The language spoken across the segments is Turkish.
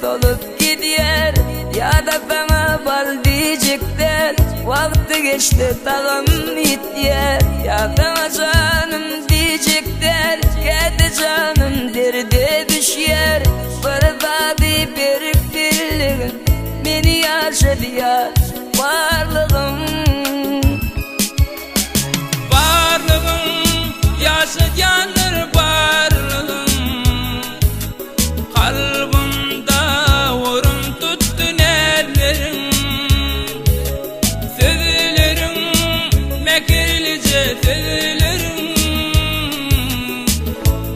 dolup gidiyor. Ya da bana bal diyecekler, vakti geçti tağım bitiyor. Ya da canım diyecekler, kedi canım derde düşüyor. Bırdadı berip birliğin, beni yaşadı ya varlığım. Varlığım yaşayanır varlığım. Kalbimde vurum tuttun ellerim. Sözlerim mekirlice sözlerim.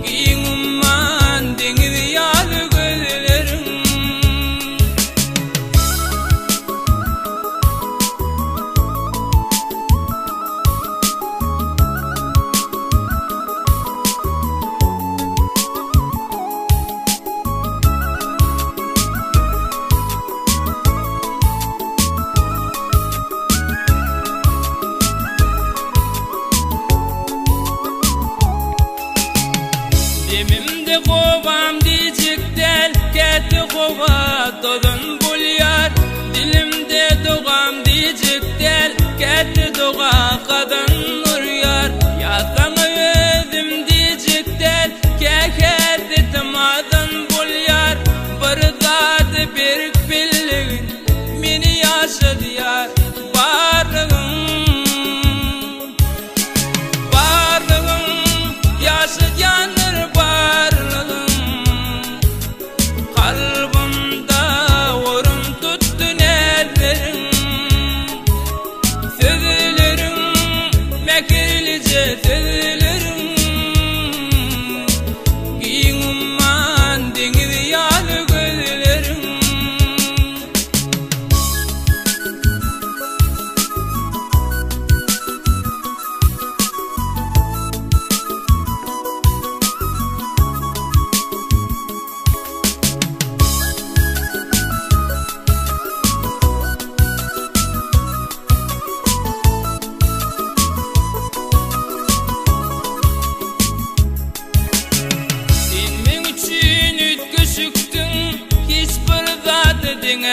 Giyinimden deniz yalı gözlerim. Demimde kovam diyecekler, keti kova tozun bulyar. Dilimde doğam diyecekler, keti doğa kadın nur yar. Ya sana özüm diyecekler, keketi tımadın bulyar. Bırdadı bir birliğin, beni yaşadı yar varlığım. Varlığım yaşayanır varlığım. Kalbimde vurum tuttun ellerim. Sözlerim mekirlice sözlerim. Giyinimden deniz yalı gözlerim.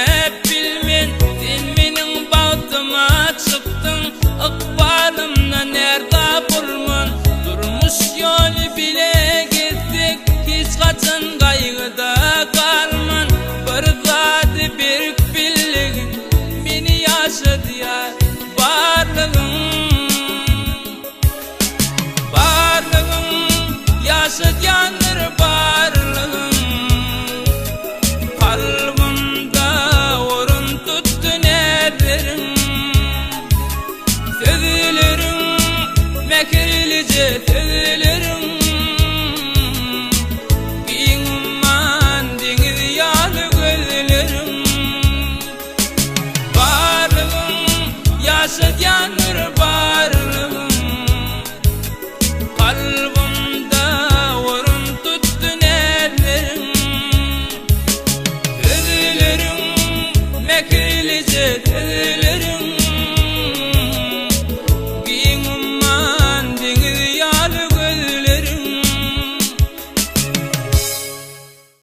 Hep bilmen, sen benim baltıma çıktın. Ikbalımla nerede bulman? Durmuş yolu bile gezdik, hiç kaçın kaygıda kalman. Bir zat bir birliğin, beni yaşadı ya varlığım. Varlığım yaşayanır varlığım. Kalbimde vurum tuttun ellerim. Sözlerim mekirlice sözlerim. Giyinimden deniz yalı gözlerim. Varlığım yaşayanır varlığım. Kalbimde vurum tuttun ellerim. Sözlerim mekirlice sözlerim.